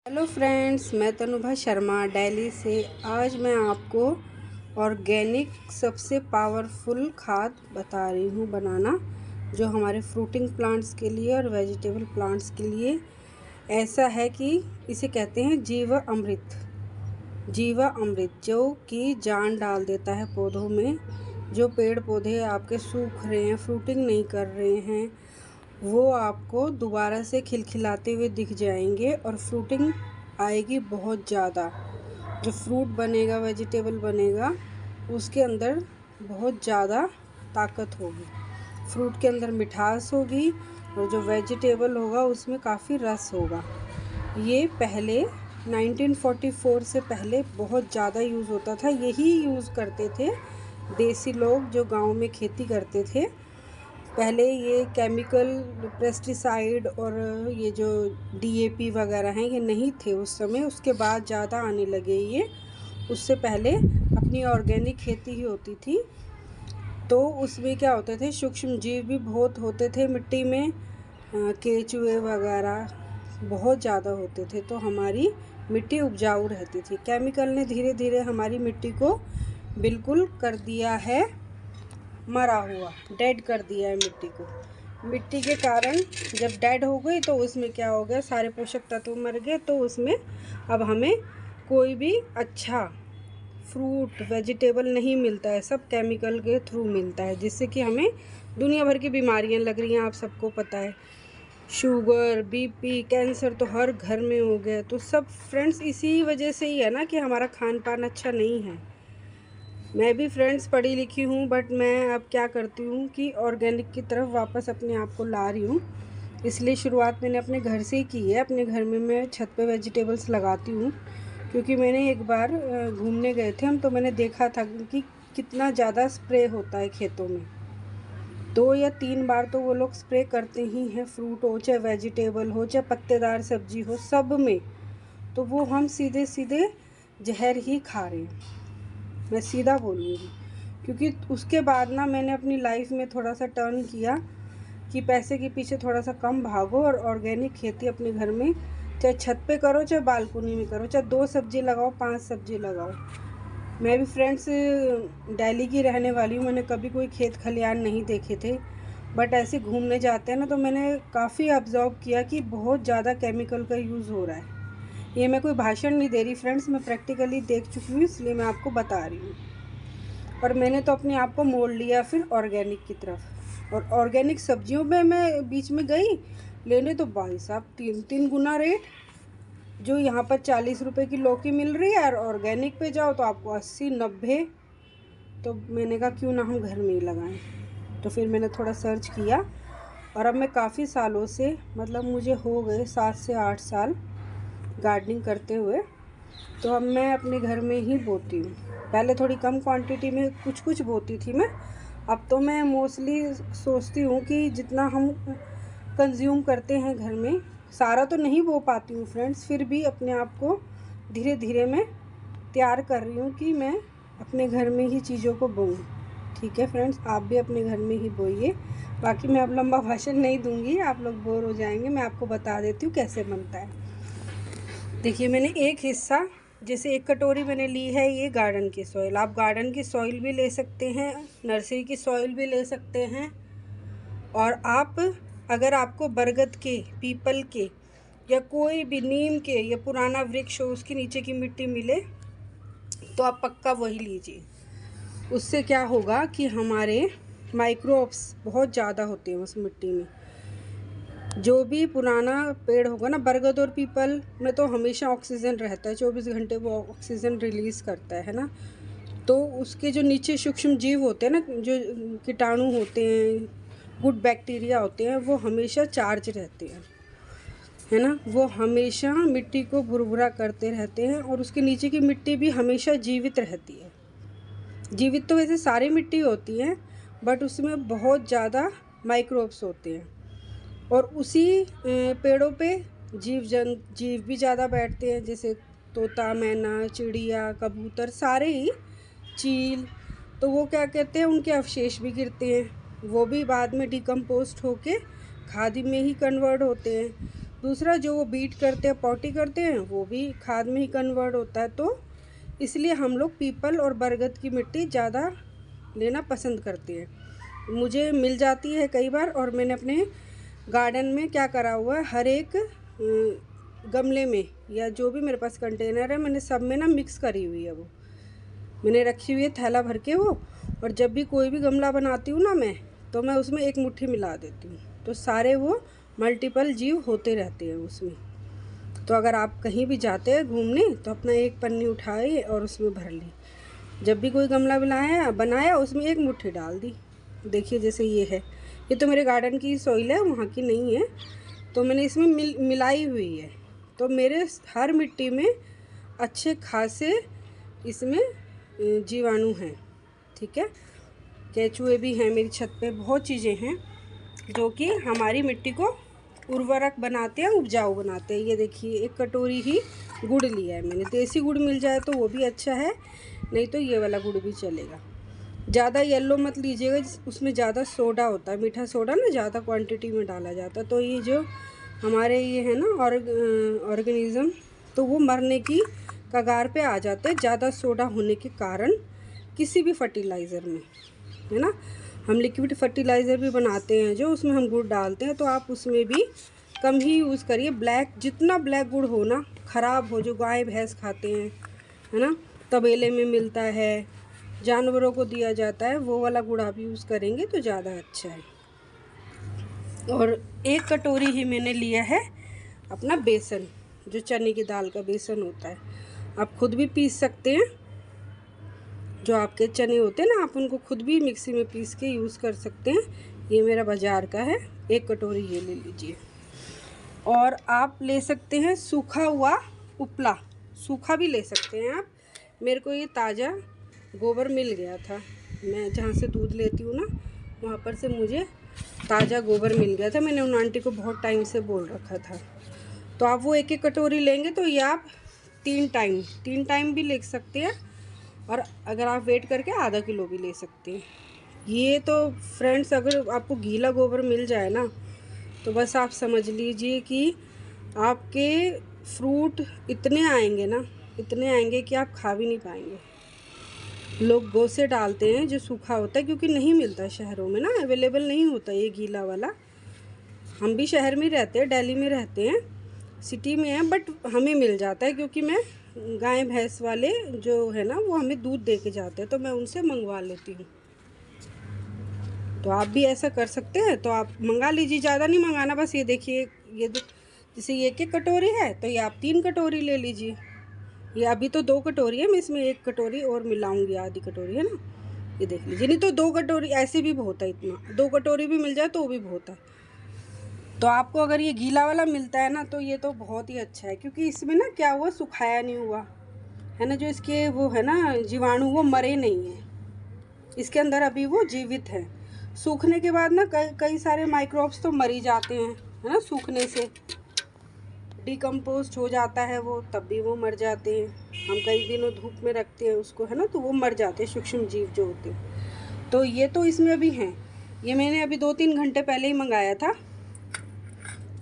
Hello friends, मैं तनुभा शर्मा दिल्ली से। आज मैं आपको ऑर्गेनिक सबसे पावरफुल खाद बता रही हूँ बनाना, जो हमारे फ्रूटिंग प्लांट्स के लिए और वेजिटेबल प्लांट्स के लिए ऐसा है कि इसे कहते हैं जीवा अमृत। जीवा अमृत जो कि जान डाल देता है पौधों में। जो पेड़ पौधे आपके सूख रहे हैं, फ्रूटिंग नहीं कर रहे हैं, वो आपको दोबारा से खिलखिलाते हुए दिख जाएंगे और फ्रूटिंग आएगी बहुत ज़्यादा। जो फ्रूट बनेगा, वेजिटेबल बनेगा, उसके अंदर बहुत ज़्यादा ताकत होगी। फ्रूट के अंदर मिठास होगी और जो वेजिटेबल होगा उसमें काफ़ी रस होगा। ये पहले 1944 से पहले बहुत ज़्यादा यूज़ होता था। यही यूज़ करते थे देसी लोग जो गांव में खेती करते थे। पहले ये केमिकल पेस्टिसाइड और ये जो डीएपी वगैरह हैं ये नहीं थे उस समय। उसके बाद ज़्यादा आने लगे ये। उससे पहले अपनी ऑर्गेनिक खेती ही होती थी। तो उसमें क्या होते थे, सूक्ष्म जीव भी बहुत होते थे मिट्टी में, केचुए वगैरह बहुत ज़्यादा होते थे। तो हमारी मिट्टी उपजाऊ रहती थी। केमिकल ने धीरे धीरे हमारी मिट्टी को बिल्कुल कर दिया है मरा हुआ, डेड कर दिया है मिट्टी को। मिट्टी के कारण जब डेड हो गई तो उसमें क्या हो गया, सारे पोषक तत्व मर गए। तो उसमें अब हमें कोई भी अच्छा फ्रूट वेजिटेबल नहीं मिलता है, सब केमिकल के थ्रू मिलता है, जिससे कि हमें दुनिया भर की बीमारियां लग रही हैं। आप सबको पता है, शुगर, बीपी, कैंसर तो हर घर में हो गया। तो सब फ्रेंड्स इसी वजह से ही है ना कि हमारा खान पान अच्छा नहीं है। मैं भी फ्रेंड्स पढ़ी लिखी हूँ, बट मैं अब क्या करती हूँ कि ऑर्गेनिक की तरफ वापस अपने आप को ला रही हूँ। इसलिए शुरुआत मैंने अपने घर से ही की है। अपने घर में मैं छत पे वेजिटेबल्स लगाती हूँ, क्योंकि मैंने एक बार घूमने गए थे हम, तो मैंने देखा था कि कितना ज़्यादा स्प्रे होता है खेतों में। 2 या 3 बार तो वो लोग स्प्रे करते ही हैं, फ्रूट हो चाहे वेजिटेबल हो चाहे पत्तेदार सब्जी हो, सब में। तो वो हम सीधे सीधे जहर ही खा रहे हैं, मैं सीधा बोलूँगी। क्योंकि उसके बाद ना मैंने अपनी लाइफ में थोड़ा सा टर्न किया कि पैसे के पीछे थोड़ा सा कम भागो और ऑर्गेनिक खेती अपने घर में, चाहे छत पे करो चाहे बालकनी में करो, चाहे 2 सब्जी लगाओ 5 सब्जी लगाओ। मैं भी फ्रेंड्स दिल्ली की रहने वाली हूँ। मैंने कभी कोई खेत खलियान नहीं देखे थे, बट ऐसे घूमने जाते हैं ना तो मैंने काफ़ी ऑब्जर्व किया कि बहुत ज़्यादा केमिकल का यूज़ हो रहा है। ये मैं कोई भाषण नहीं दे रही फ्रेंड्स, मैं प्रैक्टिकली देख चुकी हूँ, इसलिए मैं आपको बता रही हूँ। और मैंने तो अपने आप को मोड़ लिया फिर ऑर्गेनिक की तरफ। और ऑर्गेनिक सब्जियों में मैं बीच में गई लेने, तो भाई साहब 3 गुना रेट। जो यहाँ पर 40 रुपये की लौकी मिल रही है और ऑर्गेनिक पे जाओ तो आपको 80-90। तो मैंने कहा क्यों ना हम घर में ही लगाएं। तो फिर मैंने थोड़ा सर्च किया और अब मैं काफ़ी सालों से, मतलब मुझे हो गए 7 से 8 साल गार्डनिंग करते हुए। तो अब मैं अपने घर में ही बोती हूँ। पहले थोड़ी कम क्वांटिटी में कुछ कुछ बोती थी मैं। अब तो मैं मोस्टली सोचती हूँ कि जितना हम कंज्यूम करते हैं घर में, सारा तो नहीं बो पाती हूँ फ्रेंड्स, फिर भी अपने आप को धीरे धीरे मैं तैयार कर रही हूँ कि मैं अपने घर में ही चीज़ों को बोऊँ। ठीक है फ्रेंड्स, आप भी अपने घर में ही बोइए। बाकी मैं अब लंबा भाषण नहीं दूँगी, आप लोग बोर हो जाएंगे। मैं आपको बता देती हूँ कैसे बनता है। देखिए, मैंने एक हिस्सा, जैसे 1 कटोरी मैंने ली है ये गार्डन की सॉइल। आप गार्डन की सॉइल भी ले सकते हैं, नर्सरी की सॉइल भी ले सकते हैं। और आप, अगर आपको बरगद के, पीपल के या कोई भी नीम के या पुराना वृक्ष हो उसके नीचे की मिट्टी मिले तो आप पक्का वही लीजिए। उससे क्या होगा कि हमारे माइक्रोब्स बहुत ज़्यादा होते हैं उस मिट्टी में। जो भी पुराना पेड़ होगा ना, बरगद और पीपल में तो हमेशा ऑक्सीजन रहता है, 24 घंटे वो ऑक्सीजन रिलीज़ करता है ना। तो उसके जो नीचे सूक्ष्म जीव होते हैं ना, जो कीटाणु होते हैं, गुड बैक्टीरिया होते हैं, वो हमेशा चार्ज रहते हैं, है ना। वो हमेशा मिट्टी को भुरभुरा करते रहते हैं और उसके नीचे की मिट्टी भी हमेशा जीवित रहती है। जीवित तो वैसे सारी मिट्टी होती है, बट उसमें बहुत ज़्यादा माइक्रोब्स होते हैं। और उसी पेड़ों पे जीव भी ज़्यादा बैठते हैं, जैसे तोता, मैना, चिड़िया, कबूतर, सारे ही, चील। तो वो क्या कहते हैं, उनके अवशेष भी गिरते हैं, वो भी बाद में डिकम्पोस्ट होके खाद में ही कन्वर्ट होते हैं। दूसरा जो वो बीट करते हैं, पॉटी करते हैं, वो भी खाद में ही कन्वर्ट होता है। तो इसलिए हम लोग पीपल और बरगद की मिट्टी ज़्यादा लेना पसंद करते हैं। मुझे मिल जाती है कई बार, और मैंने अपने गार्डन में क्या करा हुआ है, हर एक गमले में या जो भी मेरे पास कंटेनर है, मैंने सब में ना मिक्स करी हुई है। वो मैंने रखी हुई है थैला भर के वो, और जब भी कोई भी गमला बनाती हूँ ना मैं, तो मैं उसमें एक मुट्ठी मिला देती हूँ। तो सारे वो मल्टीपल जीव होते रहते हैं उसमें। तो अगर आप कहीं भी जाते हैं घूमने तो अपना एक पन्नी उठाए और उसमें भर ली। जब भी कोई गमला बनाया उसमें एक मुट्ठी डाल दी। देखिए जैसे ये है, ये तो मेरे गार्डन की सॉइल है, वहाँ की नहीं है, तो मैंने इसमें मिलाई हुई है। तो मेरे हर मिट्टी में अच्छे खासे इसमें जीवाणु हैं, ठीक है। केचुए भी हैं मेरी छत पे, बहुत चीज़ें हैं जो कि हमारी मिट्टी को उर्वरक बनाते हैं, उपजाऊ बनाते हैं। ये देखिए एक कटोरी ही गुड़ लिया है मैंने। देसी गुड़ मिल जाए तो वो भी अच्छा है, नहीं तो ये वाला गुड़ भी चलेगा। ज़्यादा येलो मत लीजिएगा, उसमें ज़्यादा सोडा होता है, मीठा सोडा ना ज़्यादा क्वांटिटी में डाला जाता है। तो ये जो हमारे ये है ना ऑर्गेनिज़म, तो वो मरने की कगार पे आ जाते हैं ज़्यादा सोडा होने के कारण। किसी भी फर्टिलाइज़र में है ना, हम लिक्विड फर्टिलाइज़र भी बनाते हैं जो, उसमें हम गुड़ डालते हैं, तो आप उसमें भी कम ही यूज़ करिए। जितना ब्लैक गुड़ हो ना, ख़राब हो, जो गाय भैंस खाते हैं है ना, तबेले में मिलता है, जानवरों को दिया जाता है, वो वाला गुड़ आप यूज़ करेंगे तो ज़्यादा अच्छा है। और एक कटोरी ही मैंने लिया है अपना बेसन, जो चने की दाल का बेसन होता है। आप खुद भी पीस सकते हैं, जो आपके चने होते हैं ना, आप उनको खुद भी मिक्सी में पीस के यूज़ कर सकते हैं। ये मेरा बाज़ार का है, एक कटोरी ये ले लीजिए। और आप ले सकते हैं सूखा हुआ उपला, सूखा भी ले सकते हैं आप। मेरे को ये ताज़ा गोबर मिल गया था, मैं जहाँ से दूध लेती हूँ ना, वहाँ पर से मुझे ताज़ा गोबर मिल गया था। मैंने उन आंटी को बहुत टाइम से बोल रखा था। तो आप वो एक एक कटोरी लेंगे तो ये आप तीन टाइम भी ले सकते हैं, और अगर आप वेट करके आधा किलो भी ले सकते हैं। ये तो फ्रेंड्स, अगर आपको गीला गोबर मिल जाए ना, तो बस आप समझ लीजिए कि आपके फ्रूट इतने आएंगे ना, इतने आएंगे कि आप खा भी नहीं पाएंगे। लोग गो से डालते हैं जो सूखा होता है, क्योंकि नहीं मिलता शहरों में ना, अवेलेबल नहीं होता ये गीला वाला। हम भी शहर में रहते हैं, दिल्ली में रहते हैं, सिटी में है, बट हमें मिल जाता है, क्योंकि मैं गाय भैंस वाले जो है ना, वो हमें दूध दे के जाते हैं, तो मैं उनसे मंगवा लेती हूँ। तो आप भी ऐसा कर सकते हैं, तो आप मंगा लीजिए, ज़्यादा नहीं मंगाना। बस ये देखिए, ये जैसे ये एक कटोरी है, तो ये आप 3 कटोरी ले लीजिए। ये अभी तो 2 कटोरी है, मैं इसमें 1 कटोरी और मिलाऊंगी, आधी कटोरी है ना, ये देख लीजिए। नहीं तो 2 कटोरी ऐसे भी बहुत है, इतना 2 कटोरी भी मिल जाए तो वो भी बहुत है। तो आपको अगर ये गीला वाला मिलता है ना, तो ये तो बहुत ही अच्छा है, क्योंकि इसमें ना क्या हुआ, सुखाया नहीं हुआ है ना, जो इसके वो है ना जीवाणु, वो मरे नहीं हैं, इसके अंदर अभी वो जीवित हैं। सूखने के बाद ना कई सारे माइक्रोब्स तो मर ही जाते हैं, है ना, सूखने से डिकम्पोस्ट हो जाता है वो, तब भी वो मर जाते हैं। हम कई दिनों धूप में रखते हैं उसको, है ना, तो वो मर जाते हैं, सूक्ष्म जीव जो होते हैं। तो ये तो इसमें भी हैं। ये मैंने अभी 2-3 घंटे पहले ही मंगाया था,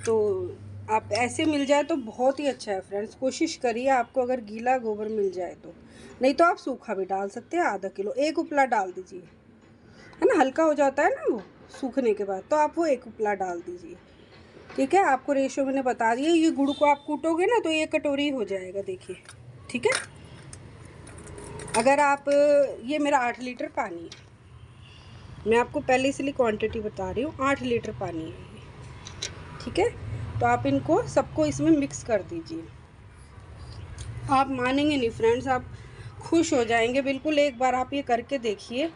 तो आप ऐसे मिल जाए तो बहुत ही अच्छा है फ्रेंड्स। कोशिश करिए आपको अगर गीला गोबर मिल जाए तो, नहीं तो आप सूखा भी डाल सकते हैं, आधा किलो, 1 उपला डाल दीजिए, है ना, हल्का हो जाता है ना वो सूखने के बाद, तो आप वो 1 उपला डाल दीजिए, ठीक है। आपको रेशो मैंने बता दिया। ये गुड़ को आप कूटोगे ना तो 1 कटोरी हो जाएगा, देखिए, ठीक है। अगर आप, ये मेरा 8 लीटर पानी है, मैं आपको पहले इसलिए क्वांटिटी बता रही हूँ, 8 लीटर पानी है ये, ठीक है। तो आप इनको सबको इसमें मिक्स कर दीजिए। आप मानेंगे नहीं फ्रेंड्स, आप खुश हो जाएंगे बिल्कुल। एक बार आप ये करके देखिए,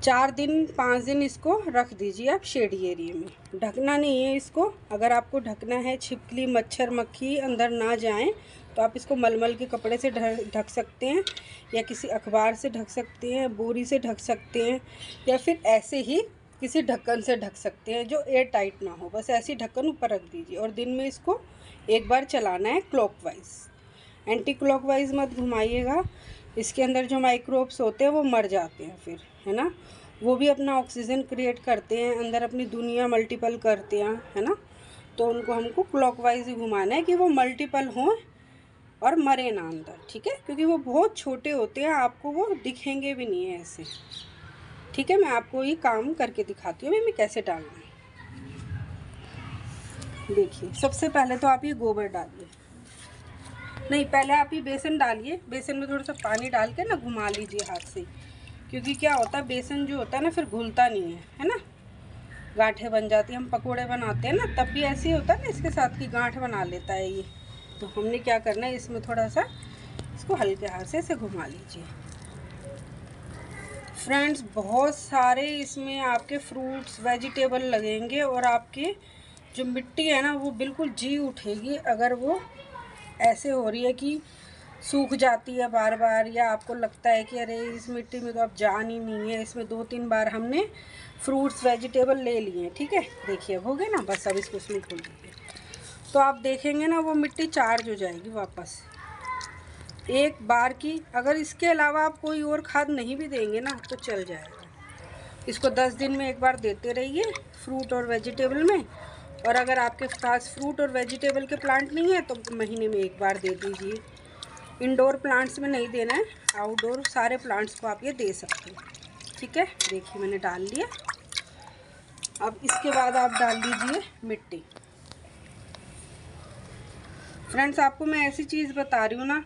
4 दिन 5 दिन इसको रख दीजिए आप शेडी एरिया में। ढकना नहीं है इसको, अगर आपको ढकना है छिपकली मच्छर मक्खी अंदर ना जाएं, तो आप इसको मलमल के कपड़े से ढक सकते हैं, या किसी अखबार से ढक सकते हैं, बोरी से ढक सकते हैं, या फिर ऐसे ही किसी ढक्कन से ढक सकते हैं जो एयर टाइट ना हो। बस ऐसी ढक्कन ऊपर रख दीजिए, और दिन में इसको एक बार चलाना है क्लॉकवाइज, एंटी क्लॉकवाइज मत घुमाइएगा। इसके अंदर जो माइक्रोब्स होते हैं वो मर जाते हैं फिर, है ना, वो भी अपना ऑक्सीजन क्रिएट करते हैं, अंदर अपनी दुनिया मल्टीपल करते हैं, है ना। तो उनको हमको क्लॉकवाइज ही घुमाना है कि वो मल्टीपल हों और मरे ना अंदर, ठीक है, क्योंकि वो बहुत छोटे होते हैं, आपको वो दिखेंगे भी नहीं है ऐसे, ठीक है। मैं आपको ये काम करके दिखाती हूँ अभी मैं कैसे डालना है। देखिए, सबसे पहले तो आप ये गोबर डालिए, नहीं पहले आप ये बेसन डालिए। बेसन में थोड़ा सा पानी डाल के ना घुमा लीजिए हाथ से, क्योंकि क्या होता है बेसन जो होता है ना फिर घुलता नहीं है ना, गांठें बन जाती है। हम पकोड़े बनाते हैं ना तब भी ऐसे ही होता है ना, इसके साथ की गांठ बना लेता है ये। तो हमने क्या करना है, इसमें थोड़ा सा इसको हल्के हाथ से ऐसे घुमा लीजिए। फ्रेंड्स, बहुत सारे इसमें आपके फ्रूट्स वेजिटेबल लगेंगे और आपकी जो मिट्टी है ना वो बिल्कुल जी उठेगी। अगर वो ऐसे हो रही है कि सूख जाती है बार बार, या आपको लगता है कि अरे इस मिट्टी में तो अब जान ही नहीं है, इसमें 2-3 बार हमने फ्रूट्स वेजिटेबल ले लिए हैं, ठीक है। देखिए अब हो गए ना, बस अब इसको उसमें खोल दीजिए, तो आप देखेंगे ना वो मिट्टी चार्ज हो जाएगी वापस एक बार की। अगर इसके अलावा आप कोई और खाद नहीं भी देंगे ना तो चल जाएगा। इसको 10 दिन में एक बार देते रहिए फ्रूट और वेजिटेबल में। और अगर आपके पास फ्रूट और वेजिटेबल के प्लांट नहीं है तो महीने में एक बार दे दीजिए। इंडोर प्लांट्स में नहीं देना है, आउटडोर सारे प्लांट्स को आप ये दे सकते हैं, ठीक है। देखिए मैंने डाल लिया। अब इसके बाद आप डाल दीजिए मिट्टी। फ्रेंड्स, आपको मैं ऐसी चीज़ बता रही हूँ ना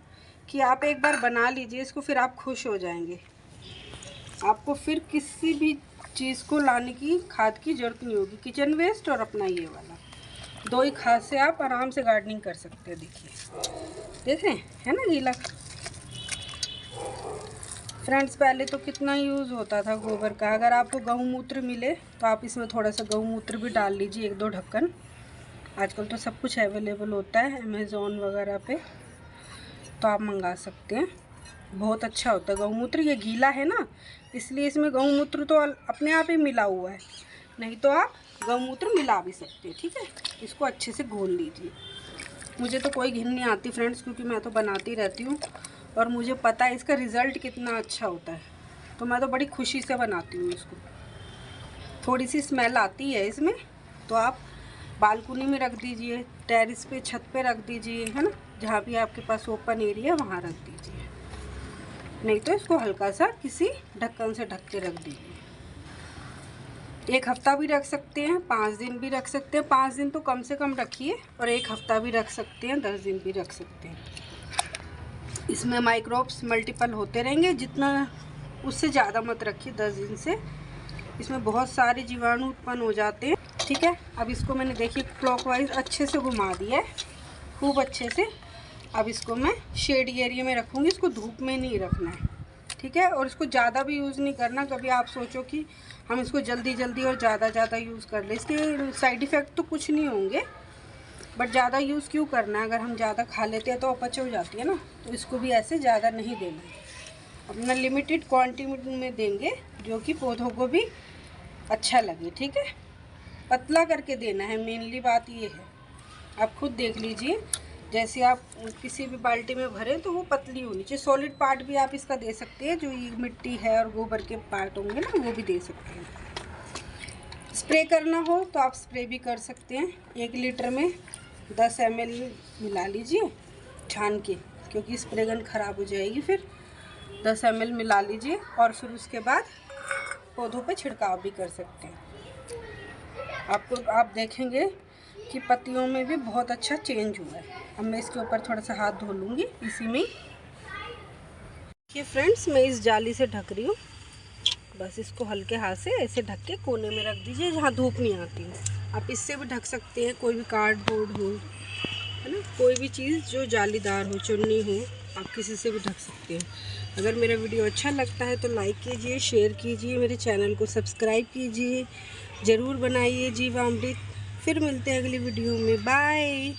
कि आप एक बार बना लीजिए इसको, फिर आप खुश हो जाएंगे। आपको फिर किसी भी चीज़ को लाने की खाद की ज़रूरत नहीं होगी। किचन वेस्ट और अपना ये वाला 2 ही खाद से आप आराम से गार्डनिंग कर सकते हैं। देखिए देख रहे हैं, है ना गीला। फ्रेंड्स, पहले तो कितना यूज़ होता था गोबर का। अगर आपको गौमूत्र मिले तो आप इसमें थोड़ा सा गौमूत्र भी डाल लीजिए, 1-2 ढक्कन। आजकल तो सब कुछ अवेलेबल होता है अमेज़ॉन वगैरह पे, तो आप मंगा सकते हैं। बहुत अच्छा होता है गौमूत्र। ये गीला है ना इसलिए इसमें गौमूत्र तो अपने आप ही मिला हुआ है, नहीं तो आप गौमूत्र मिला भी सकते हैं, ठीक है। इसको अच्छे से घोल लीजिए। मुझे तो कोई घिन नहीं आती फ्रेंड्स, क्योंकि मैं तो बनाती रहती हूँ और मुझे पता है इसका रिज़ल्ट कितना अच्छा होता है, तो मैं तो बड़ी खुशी से बनाती हूँ इसको। थोड़ी सी स्मेल आती है इसमें, तो आप बालकनी में रख दीजिए, टेरेस पे छत पे रख दीजिए, है ना, जहाँ भी आपके पास ओपन एरिया वहाँ रख दीजिए। नहीं तो इसको हल्का सा किसी ढक्कन से ढक के रख दीजिए। 1 हफ्ता भी रख सकते हैं, 5 दिन भी रख सकते हैं। 5 दिन तो कम से कम रखिए, और 1 हफ्ता भी रख सकते हैं, 10 दिन भी रख सकते हैं। इसमें माइक्रोब्स मल्टीपल होते रहेंगे, जितना उससे ज़्यादा मत रखिए। 10 दिन से इसमें बहुत सारे जीवाणु उत्पन्न हो जाते हैं, ठीक है। अब इसको मैंने देखिए क्लॉकवाइज अच्छे से घुमा दिया है, खूब अच्छे से। अब इसको मैं शेड एरिया में रखूँगी, इसको धूप में नहीं रखना है, ठीक है। और इसको ज़्यादा भी यूज़ नहीं करना। कभी आप सोचो कि हम इसको जल्दी जल्दी और ज़्यादा यूज़ कर लें, इसके साइड इफ़ेक्ट तो कुछ नहीं होंगे, बट ज़्यादा यूज़ क्यों करना है। अगर हम ज़्यादा खा लेते हैं तो अपच हो जाती है ना, तो इसको भी ऐसे ज़्यादा नहीं देना है। अपना लिमिटेड क्वांटिटी में देंगे, जो कि पौधों को भी अच्छा लगे, ठीक है। पतला करके देना है, मेनली बात ये है। आप खुद देख लीजिए, जैसे आप किसी भी बाल्टी में भरें तो वो पतली होनी चाहिए। सॉलिड पार्ट भी आप इसका दे सकते हैं, जो ये मिट्टी है और गोबर के पार्ट होंगे ना, वो भी दे सकते हैं। स्प्रे करना हो तो आप स्प्रे भी कर सकते हैं। 1 लीटर में 10 ml मिला लीजिए छान के, क्योंकि स्प्रे गन ख़राब हो जाएगी फिर। 10 ml मिला लीजिए और फिर उसके बाद पौधों पे छिड़काव भी कर सकते हैं। आप देखेंगे कि पत्तियों में भी बहुत अच्छा चेंज हुआ है। अब मैं इसके ऊपर थोड़ा सा हाथ धो लूँगी इसी में। देखिए फ्रेंड्स, मैं इस जाली से ढक रही हूँ। बस इसको हल्के हाथ से ऐसे ढक के कोने में रख दीजिए, जहाँ धूप नहीं आती है। आप इससे भी ढक सकते हैं, कोई भी कार्डबोर्ड हो, है ना, कोई भी चीज़ जो जालीदार हो, चुन्नी हो, आप किसी से भी ढक सकते हैं। अगर मेरा वीडियो अच्छा लगता है तो लाइक कीजिए, शेयर कीजिए, मेरे चैनल को सब्सक्राइब कीजिए, ज़रूर बनाइए जीवामृत। फिर मिलते हैं अगली वीडियो में। बाय।